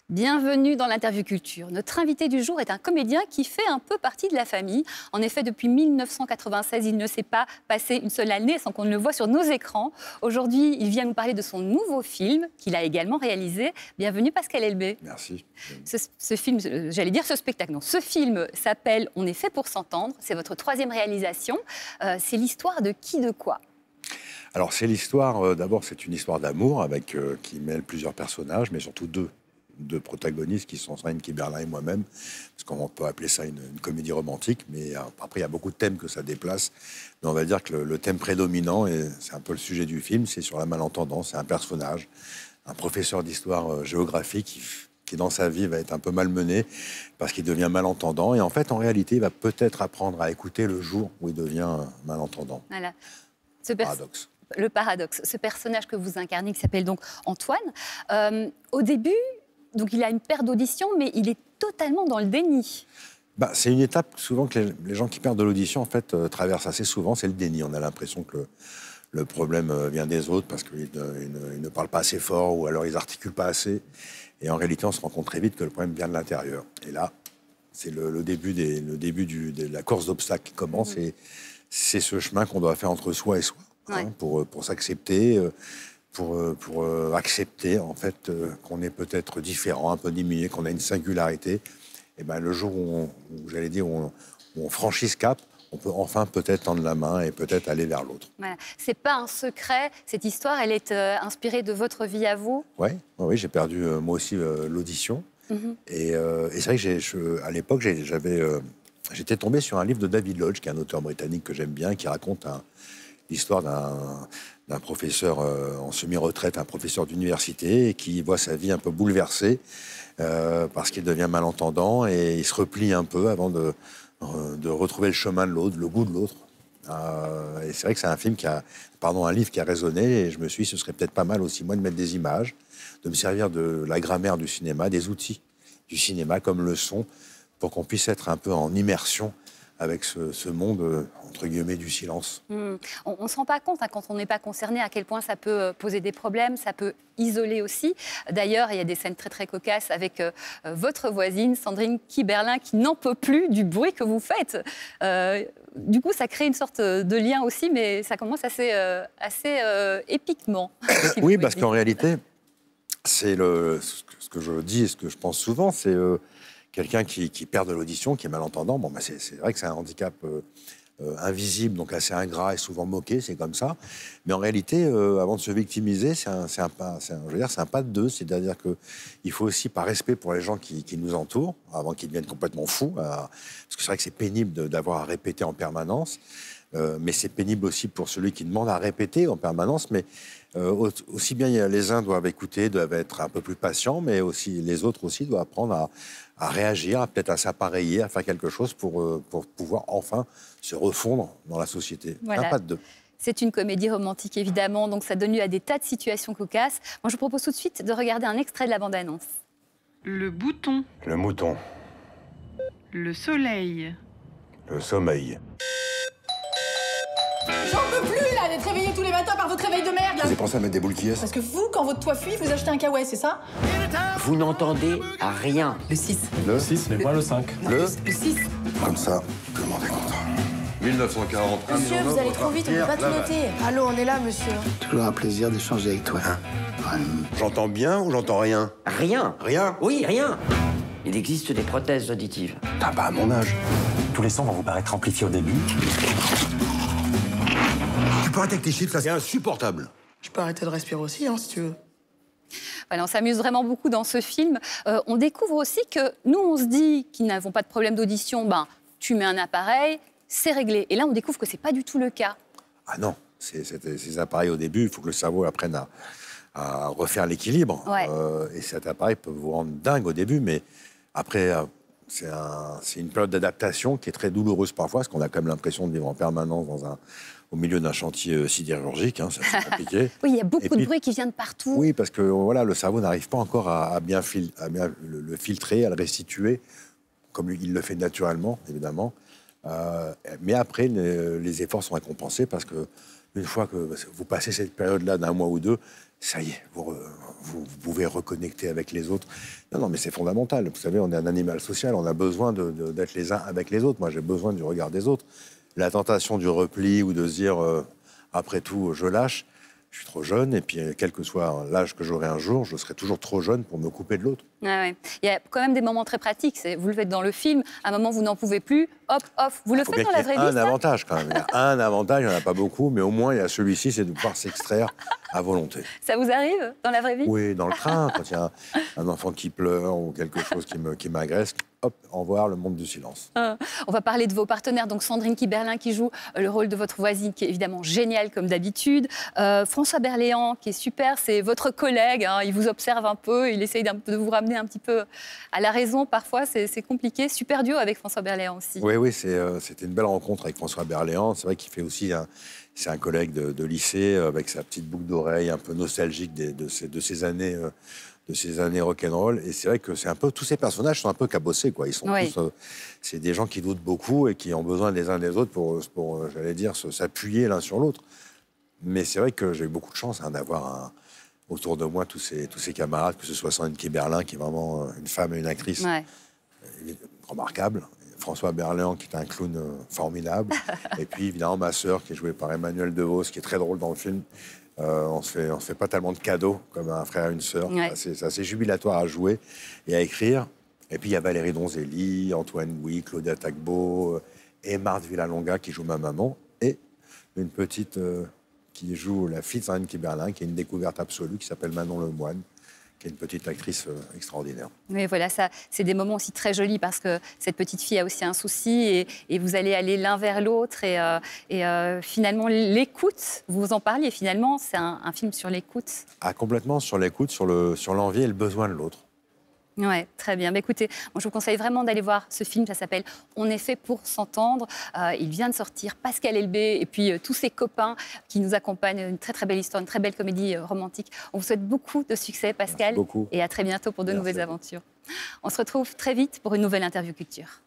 Bienvenue dans l'Interview Culture. Notre invité du jour est un comédien qui fait un peu partie de la famille. En effet, depuis 1996, il ne s'est pas passé une seule année sans qu'on ne le voie sur nos écrans. Aujourd'hui, il vient nous parler de son nouveau film qu'il a également réalisé. Bienvenue Pascal Elbé. Merci. Ce film, j'allais dire ce spectacle, non. Ce film s'appelle On est fait pour s'entendre. C'est votre troisième réalisation. C'est l'histoire de qui, de quoi? Alors c'est l'histoire, d'abord c'est une histoire d'amour qui mêle plusieurs personnages, mais surtout deux protagonistes qui sont Sandrine Kiberlin et moi-même, parce qu'on peut appeler ça une comédie romantique, mais après il y a beaucoup de thèmes que ça déplace. Mais on va dire que le thème prédominant, et c'est un peu le sujet du film, c'est sur la malentendance. C'est un personnage, un professeur d'histoire-géographie qui dans sa vie va être un peu malmené parce qu'il devient malentendant. Et en fait, en réalité, il va peut-être apprendre à écouter le jour où il devient malentendant. Voilà. Paradoxe. Le paradoxe. Ce personnage que vous incarnez, qui s'appelle donc Antoine, au début, donc il a une perte d'audition, mais il est totalement dans le déni. C'est une étape souvent que les gens qui perdent de l'audition en fait traversent assez souvent, c'est le déni. On a l'impression que le problème vient des autres parce qu'ils ne parlent pas assez fort ou alors ils articulent pas assez. Et en réalité, on se rend compte très vite que le problème vient de l'intérieur. Et là, c'est le début de la course d'obstacles qui commence. Et c'est ce chemin qu'on doit faire entre soi et soi, pour s'accepter, pour accepter en fait qu'on est peut-être différent, un peu diminué, qu'on a une singularité. Et le jour où on franchit ce cap, on peut enfin peut-être tendre la main et peut-être aller vers l'autre. Voilà. C'est pas un secret, cette histoire, elle est inspirée de votre vie à vous? Oui, j'ai perdu moi aussi l'audition. Et c'est vrai que à l'époque, j'étais tombé sur un livre de David Lodge, qui est un auteur britannique que j'aime bien, qui raconte l'histoire d'un professeur en semi-retraite, un professeur d'université, et qui voit sa vie un peu bouleversée parce qu'il devient malentendant et il se replie un peu avant de retrouver le chemin de l'autre, le goût de l'autre. Et c'est vrai que c'est un livre qui a résonné, et je me suis dit, ce serait peut-être pas mal aussi, moi, de mettre des images, de me servir de la grammaire du cinéma, des outils du cinéma, comme le son, pour qu'on puisse être un peu en immersion avec ce monde, entre guillemets, du silence. On ne se rend pas compte, quand on n'est pas concerné, à quel point ça peut poser des problèmes, ça peut isoler aussi. D'ailleurs, il y a des scènes très, très cocasses avec votre voisine, Sandrine Kiberlin, qui n'en peut plus du bruit que vous faites. Du coup, ça crée une sorte de lien aussi, mais ça commence assez épiquement. Oui, parce qu'en réalité, c'est ce que je dis et ce que je pense souvent, c'est quelqu'un qui perd de l'audition, qui est malentendant. C'est vrai que c'est un handicap invisible, donc assez ingrat et souvent moqué, c'est comme ça. Mais en réalité, avant de se victimiser, c'est un pas de deux. C'est-à-dire qu'il faut aussi, par respect pour les gens qui nous entourent, avant qu'ils deviennent complètement fous, parce que c'est vrai que c'est pénible d'avoir à répéter en permanence, mais c'est pénible aussi pour celui qui demande à répéter en permanence. Mais aussi bien les uns doivent écouter, doivent être un peu plus patients, mais aussi les autres aussi doivent apprendre à réagir, peut-être à s'appareiller, à faire quelque chose pour pouvoir enfin se refondre dans la société. Voilà. Un pas de deux. C'est une comédie romantique, évidemment, donc ça donne lieu à des tas de situations cocasses. Moi, je vous propose tout de suite de regarder un extrait de la bande-annonce. Le bouton. Le mouton. Le soleil. Le sommeil. J'en peux plus, là, d'être réveillé tous les matins par votre réveil de merde, là. Vous avez pensé à mettre des boules qui est? Parce que vous, quand votre toit fuit, vous achetez un kawaii, c'est ça? Vous n'entendez rien. Le 6. Le 6, mais pas le 5. Le 6. Comme ça, tout le monde est content. 1940. Monsieur, vous allez trop vite, on peut pas tout noter. Allô, on est là, monsieur. Toujours un plaisir d'échanger avec toi. J'entends bien ou j'entends rien? Rien. Rien? Oui, rien. Il existe des prothèses auditives. T'as pas à mon âge. Tous les sons vont vous paraître amplifiés au début. Tu peux arrêter avec tes chiffres, ça c'est insupportable. Je peux arrêter de respirer aussi, si tu veux. Voilà, on s'amuse vraiment beaucoup dans ce film. On découvre aussi que nous, on se dit qu'ils n'avons pas de problème d'audition. Tu mets un appareil, c'est réglé. Et là, on découvre que c'est pas du tout le cas. Ah non, ces appareils au début, il faut que le cerveau apprenne à refaire l'équilibre. Ouais. Et cet appareil peut vous rendre dingue au début, mais après, c'est une période d'adaptation qui est très douloureuse parfois, parce qu'on a quand même l'impression de vivre en permanence au milieu d'un chantier sidérurgique, c'est compliqué. Oui, il y a beaucoup de bruit qui vient de partout. Oui, parce que le cerveau n'arrive pas encore à bien le filtrer, à le restituer, comme il le fait naturellement, évidemment. Mais après, les efforts sont récompensés parce que une fois que vous passez cette période-là d'un mois ou deux, ça y est, vous pouvez reconnecter avec les autres. Non, mais c'est fondamental. Vous savez, on est un animal social, on a besoin d'être les uns avec les autres. Moi, j'ai besoin du regard des autres. La tentation du repli ou de se dire, après tout, je lâche, je suis trop jeune, et puis quel que soit l'âge que j'aurai un jour, je serai toujours trop jeune pour me couper de l'autre. Ah ouais. Il y a quand même des moments très pratiques. Vous le faites dans le film, à un moment vous n'en pouvez plus, hop, off. Vous le faites dans la vraie vie, il y a un avantage quand même. Il y a un avantage, il n'y en a pas beaucoup, mais au moins il y a celui-ci, c'est de pouvoir s'extraire à volonté. Ça vous arrive dans la vraie vie? Oui, dans le train, quand il y a un enfant qui pleure ou quelque chose qui m'agresse, hop, au revoir, le monde du silence. On va parler de vos partenaires. Donc Sandrine Kiberlin qui joue le rôle de votre voisine, qui est évidemment géniale comme d'habitude. François Berléand qui est super, c'est votre collègue. Hein, il vous observe un peu, il essaye de vous ramener un petit peu à la raison. Parfois, c'est compliqué. Super duo avec François Berléand aussi. Oui, c'était une belle rencontre avec François Berléand. C'est vrai qu'il fait aussi c'est un collègue de lycée avec sa petite boucle d'oreille un peu nostalgique de ces années. De ces années rock'n'roll. Et c'est vrai que c'est un peu... Tous ces personnages sont un peu cabossés, quoi. Ils sont tous... c'est des gens qui doutent beaucoup et qui ont besoin les uns des autres pour j'allais dire, s'appuyer l'un sur l'autre. Mais c'est vrai que j'ai eu beaucoup de chance d'avoir autour de moi tous ces camarades, que ce soit Sandrine Kiberlin, qui est vraiment une femme et une actrice remarquable. François Berléand, qui est un clown formidable. Et puis, évidemment, ma sœur, qui est jouée par Emmanuel DeVos, qui est très drôle dans le film. On se fait pas tellement de cadeaux comme un frère et une sœur. Ouais. C'est assez jubilatoire à jouer et à écrire. Et puis il y a Valérie Donzelli, Antoine Gouy, Claudia Tagbo et Marthe Villalonga qui joue ma maman et une petite qui joue la fille de Sandrine Kiberlin, qui est une découverte absolue, qui s'appelle Manon Lemoine, qui est une petite actrice extraordinaire. Mais voilà, ça, c'est des moments aussi très jolis parce que cette petite fille a aussi un souci et vous allez aller l'un vers l'autre et finalement l'écoute, vous en parliez finalement, c'est un film sur l'écoute. Ah, complètement sur l'écoute, sur l'envie et le besoin de l'autre. Ouais, très bien. Bah, écoutez, moi, je vous conseille vraiment d'aller voir ce film. Ça s'appelle « On est fait pour s'entendre ». Il vient de sortir. Pascal Elbé et puis tous ses copains qui nous accompagnent. Une très, très belle histoire, une très belle comédie romantique. On vous souhaite beaucoup de succès, Pascal. Merci beaucoup. Et à très bientôt pour de nouvelles aventures. On se retrouve très vite pour une nouvelle interview culture.